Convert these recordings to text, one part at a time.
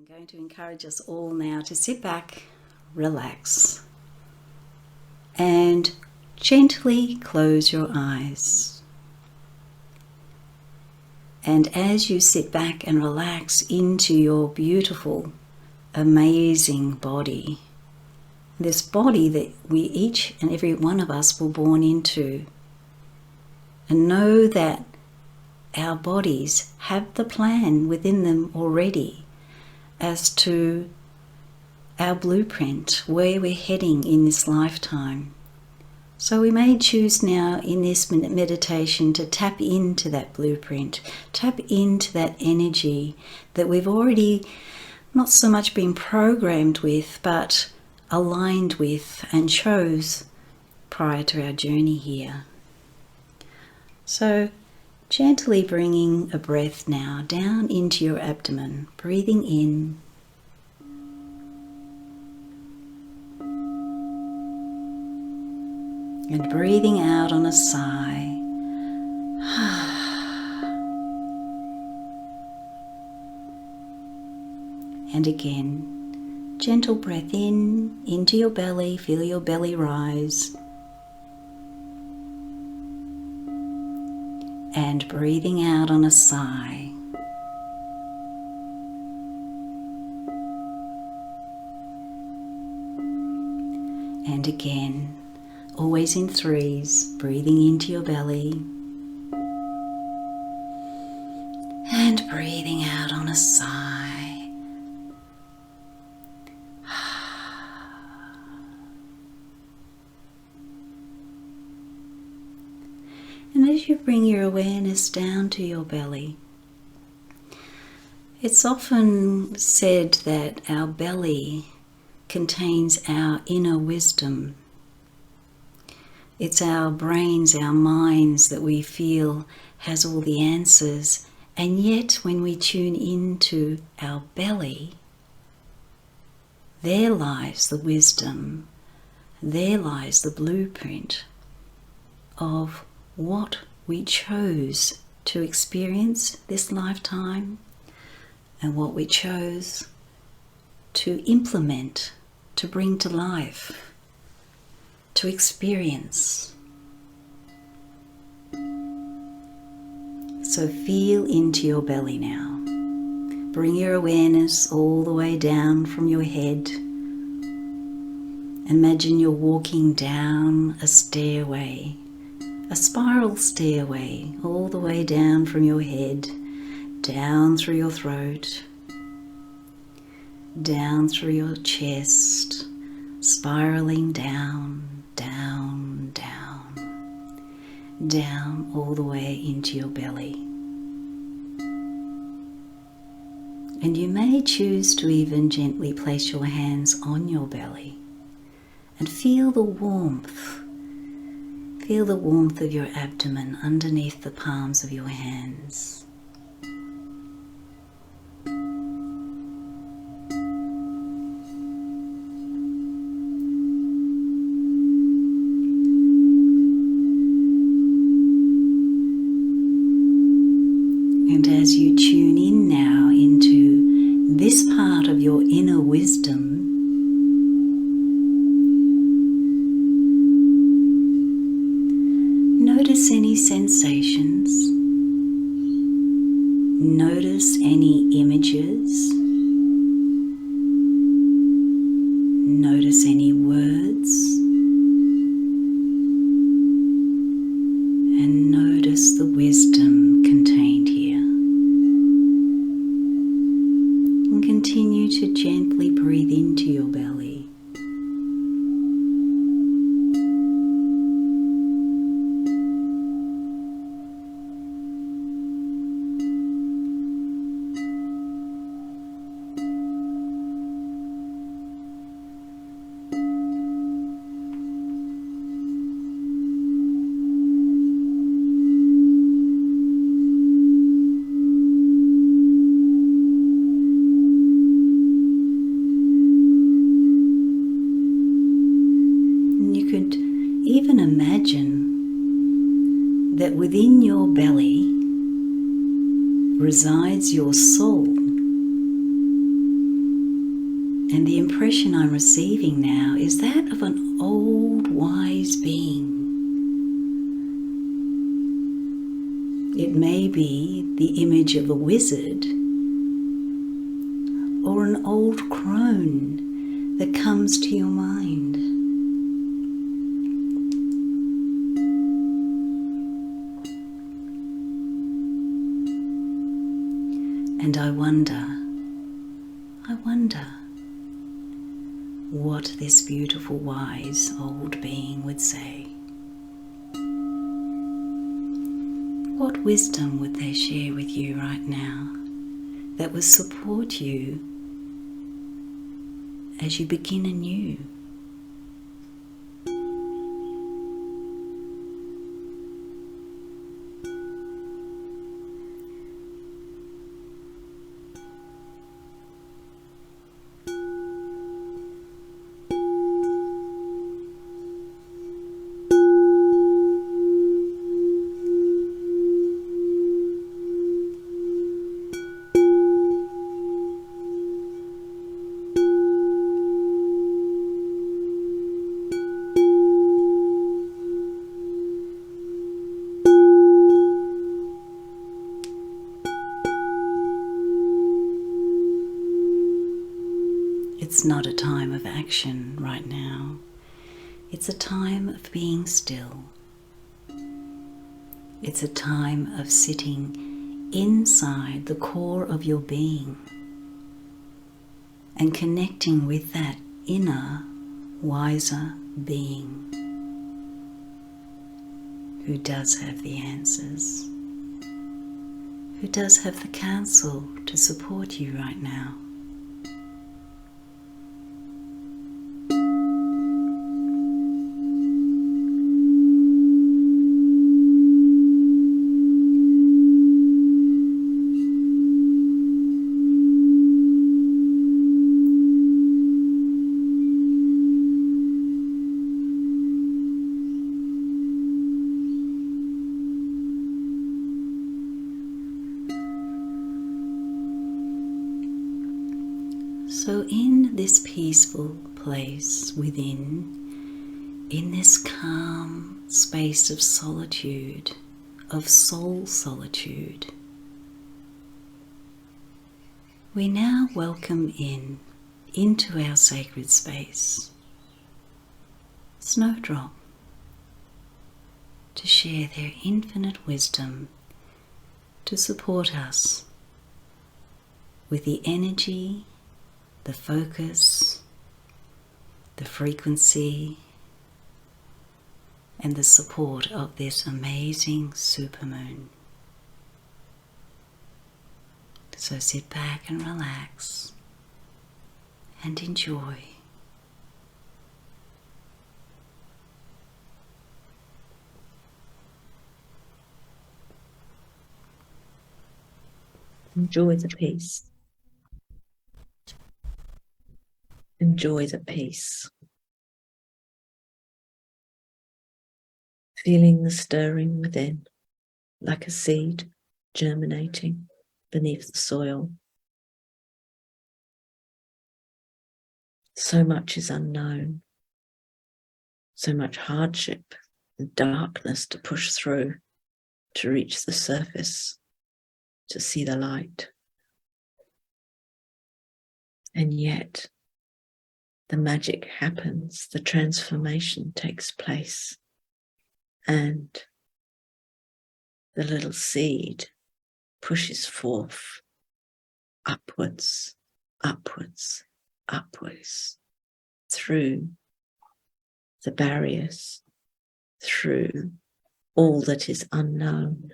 I'm going to encourage us all now to sit back, relax, and gently close your eyes. And as you sit back and relax into your beautiful, amazing body, this body that we each and every one of us were born into, and know that our bodies have the plan within them already as to our blueprint, where we're heading in this lifetime. So we may choose now in this meditation to tap into that blueprint, tap into that energy that we've already not so much been programmed with, but aligned with and chose prior to our journey here. So gently bringing a breath now down into your abdomen, breathing in and breathing out on a sigh. And again, gentle breath in, into your belly, feel your belly rise. And breathing out on a sigh. And again, always in threes, breathing into your belly. And breathing out on a sigh. And as you bring your awareness down to your belly, it's often said that our belly contains our inner wisdom. It's our brains, our minds that we feel has all the answers, and yet when we tune into our belly, there lies the wisdom, there lies the blueprint of what we chose to experience this lifetime and what we chose to implement, to bring to life, to experience. So feel into your belly now. Bring your awareness all the way down from your head. Imagine you're walking down a stairway, a spiral stairway, all the way down from your head, down through your throat, down through your chest, spiraling down, down, down, down all the way into your belly. And you may choose to even gently place your hands on your belly and feel the warmth. Feel the warmth of your abdomen underneath the palms of your hands. And as you tune in now into this part of your inner wisdom, notice any sensations, notice any images, notice any words, and notice the wisdom contained here. And continue to gently breathe into your belly. Even imagine that within your belly resides your soul, And the impression I'm receiving now is that of an old, wise being. It may be the image of a wizard or an old crone that comes to your mind. And I wonder what this beautiful, wise old being would say. What wisdom would they share with you right now that will support you as you begin anew? It's not a time of action right now. It's a time of being still. It's a time of sitting inside the core of your being and connecting with that inner, wiser being who does have the answers, who does have the counsel to support you right now. So in this peaceful place within, in this calm space of solitude, of soul solitude, we now welcome into our sacred space Snowdrop to share their infinite wisdom to support us with the energy, the focus, the frequency, and the support of this amazing supermoon. So sit back and relax and enjoy. Enjoy the peace. Enjoy the peace. Feeling the stirring within, like a seed germinating beneath the soil. So much is unknown, so much hardship and darkness to push through, to reach the surface, to see the light. And yet, the magic happens, the transformation takes place, and the little seed pushes forth upwards, upwards, upwards, through the barriers, through all that is unknown,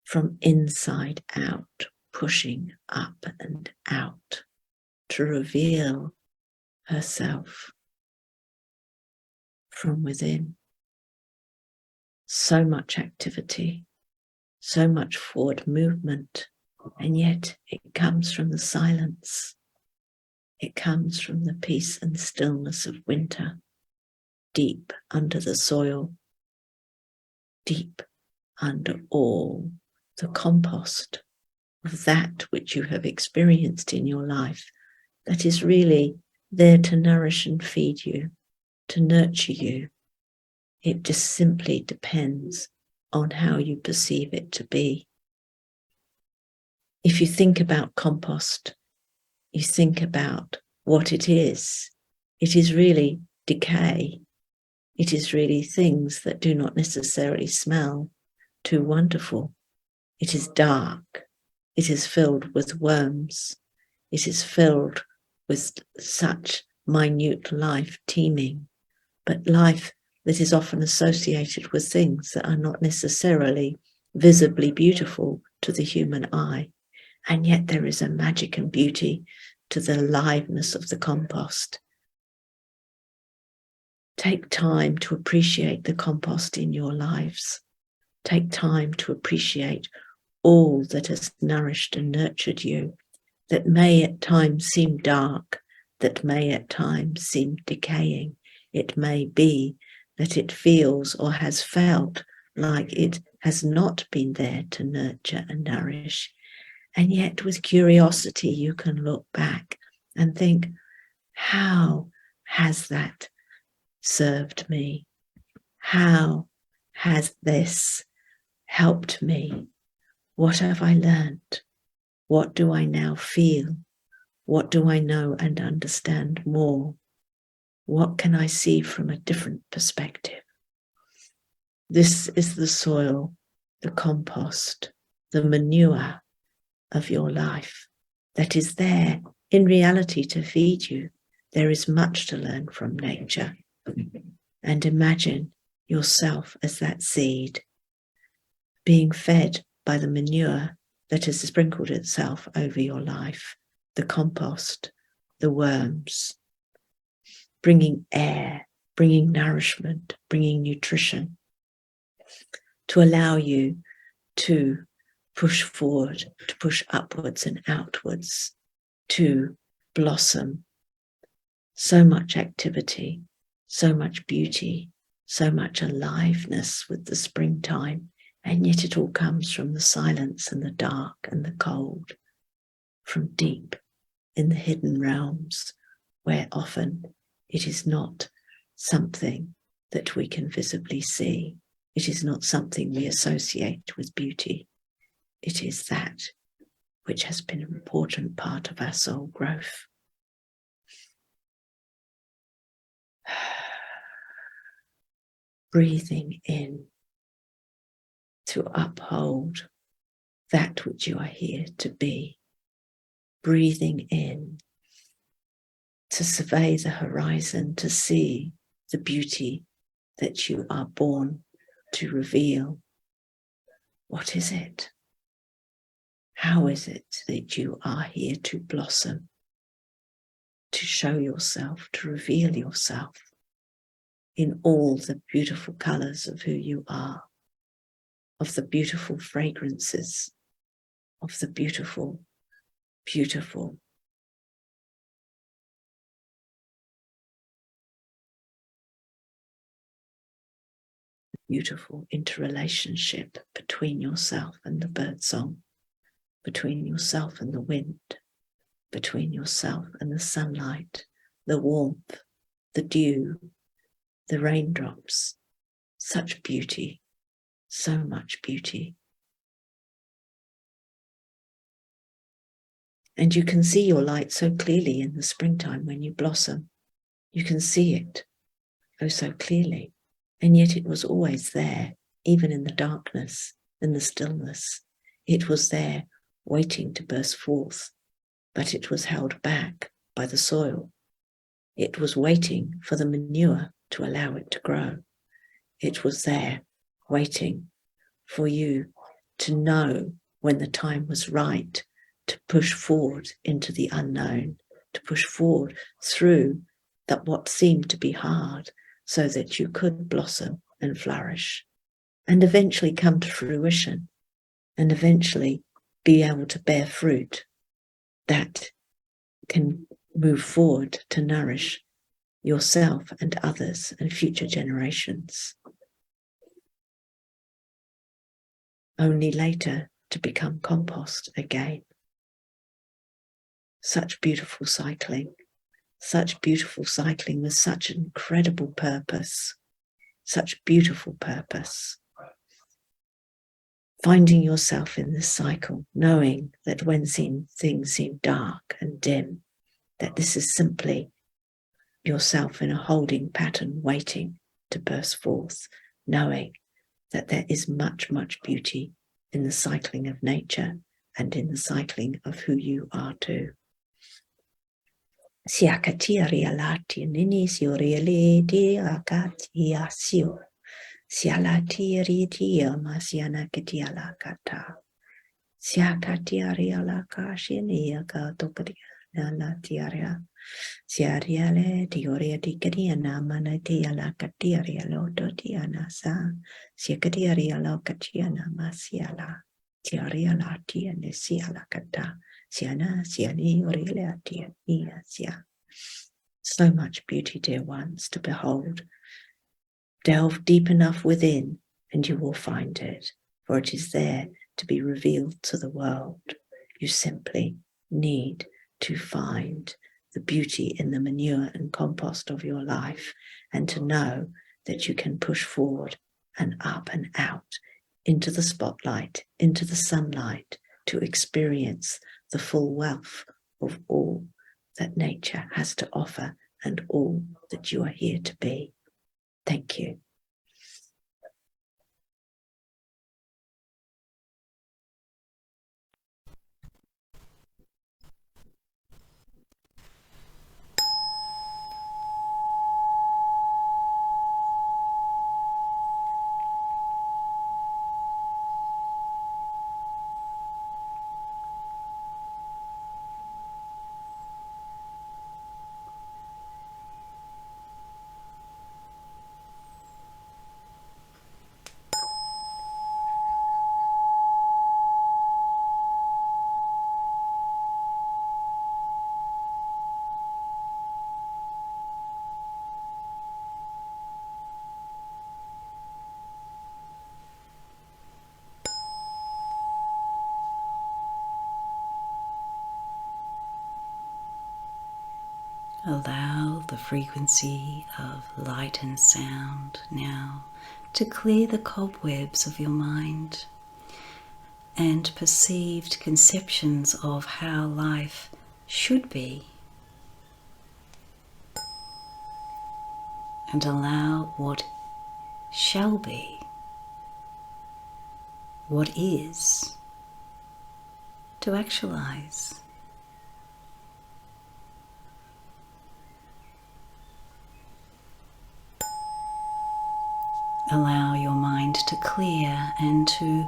from inside out, pushing up and out to reveal herself from within. So much activity, so much forward movement, and yet it comes from the silence. It comes from the peace and stillness of winter, deep under the soil, deep under all the compost of that which you have experienced in your life that is really there to nourish and feed you, to nurture you. It just simply depends on how you perceive it to be. If you think about compost, you think about what it is. It is really decay. It is really things that do not necessarily smell too wonderful. It is dark. It is filled with worms. It is filled with such minute life teeming, but life that is often associated with things that are not necessarily visibly beautiful to the human eye. And yet there is a magic and beauty to the aliveness of the compost. Take time to appreciate the compost in your lives. Take time to appreciate all that has nourished and nurtured you, that may at times seem dark, that may at times seem decaying. It may be that it feels or has felt like it has not been there to nurture and nourish. And yet with curiosity, you can look back and think, how has that served me? How has this helped me? What have I learned? What do I now feel? What do I know and understand more? What can I see from a different perspective? This is the soil, the compost, the manure of your life that is there in reality to feed you. There is much to learn from nature. And imagine yourself as that seed being fed by the manure that has sprinkled itself over your life, the compost, the worms, bringing air, bringing nourishment, bringing nutrition to allow you to push forward, to push upwards and outwards, to blossom. So much activity, so much beauty, so much aliveness with the springtime, and yet it all comes from the silence and the dark and the cold, from deep in the hidden realms, where often it is not something that we can visibly see. It is not something we associate with beauty. It is that which has been an important part of our soul growth. Breathing in to uphold that which you are here to be. Breathing in to survey the horizon, to see the beauty that you are born to reveal. What is it? How is it that you are here to blossom, to show yourself, to reveal yourself in all the beautiful colours of who you are, of the beautiful fragrances, of the beautiful, beautiful beautiful interrelationship between yourself and the birdsong, between yourself and the wind, between yourself and the sunlight, the warmth, the dew, the raindrops. Such beauty, so much beauty. And you can see your light so clearly in the springtime when you blossom. You can see it oh so clearly. And yet it was always there, even in the darkness, in the stillness. It was there waiting to burst forth, but it was held back by the soil. It was waiting for the manure to allow it to grow. It was there waiting for you to know when the time was right to push forward into the unknown, to push forward through that what seemed to be hard, so that you could blossom and flourish and eventually come to fruition and eventually be able to bear fruit that can move forward to nourish yourself and others and future generations, only later to become compost again. Such beautiful cycling with such incredible purpose, such beautiful purpose. Finding yourself in this cycle, knowing that when things seem dark and dim, that this is simply yourself in a holding pattern waiting to burst forth, knowing that there is much, much beauty in the cycling of nature and in the cycling of who you are too. Siakatia rialati nini sioriele di akatia sio. Sialati ritia masiana ketiala kata. Siakatia rialaka shinia katokaria nala tiaria. Siariale dioria di kadiana manatia la katiaria loto tiana sa. Siakatiaria lo katiana masiala. Tiaria la tiane siala kata. Siana siani orile atia nia sia. So much beauty, dear ones, to behold. Delve deep enough within and you will find it, for it is there to be revealed to the world. You simply need to find the beauty in the manure and compost of your life and to know that you can push forward and up and out into the spotlight, into the sunlight, to experience the full wealth of all that nature has to offer and all that you are here to be. Thank you. Allow the frequency of light and sound now to clear the cobwebs of your mind and perceived conceptions of how life should be. And allow what shall be, what is, to actualize. Allow your mind to clear and to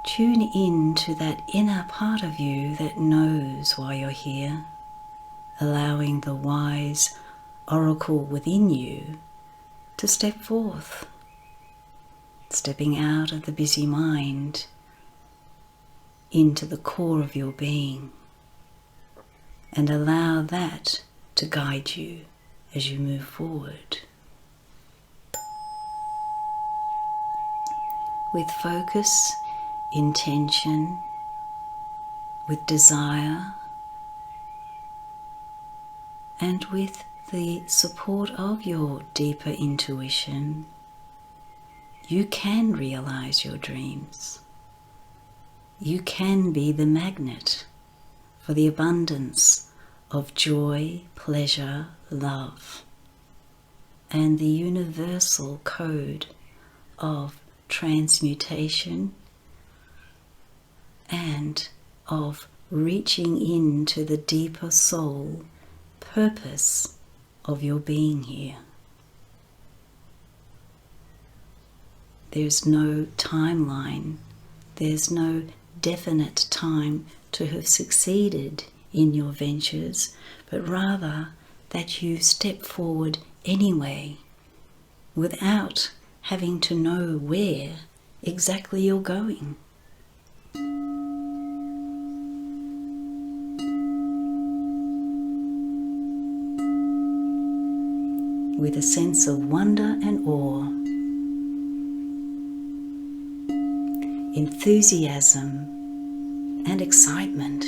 tune in to that inner part of you that knows why you're here, allowing the wise oracle within you to step forth, stepping out of the busy mind into the core of your being, and allow that to guide you as you move forward. With focus, intention, with desire, and with the support of your deeper intuition, you can realize your dreams. You can be the magnet for the abundance of joy, pleasure, love, and the universal code of transmutation and of reaching into the deeper soul purpose of your being here. There's no timeline, there's no definite time to have succeeded in your ventures, but rather that you step forward anyway, without having to know where exactly you're going. With a sense of wonder and awe, enthusiasm and excitement,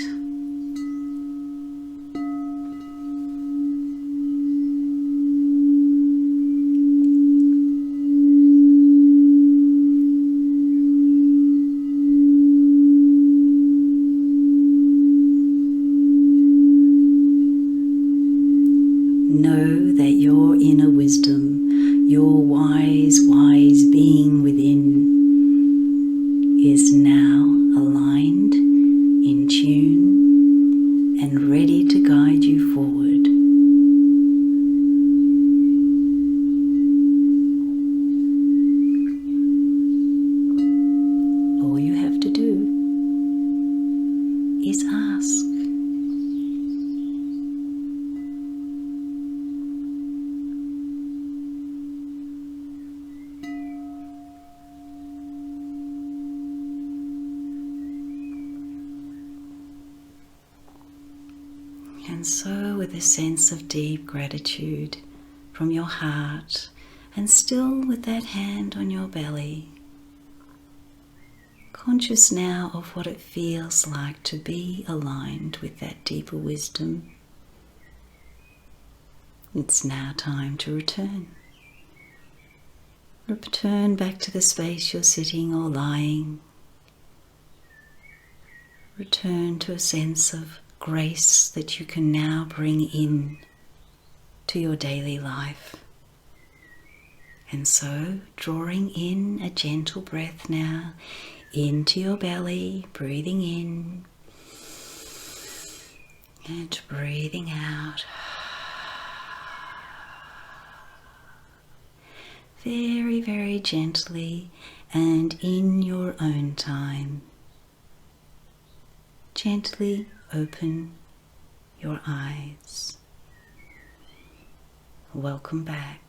is now aligned, in tune, and ready to guide you forward. All you have to do is ask. And so, with a sense of deep gratitude from your heart, and still with that hand on your belly, conscious now of what it feels like to be aligned with that deeper wisdom, it's now time to return. Return back to the space you're sitting or lying. Return to a sense of grace that you can now bring in to your daily life. And so, drawing in a gentle breath now into your belly, breathing in and breathing out. Very, very gently and in your own time. Gently open your eyes. Welcome back.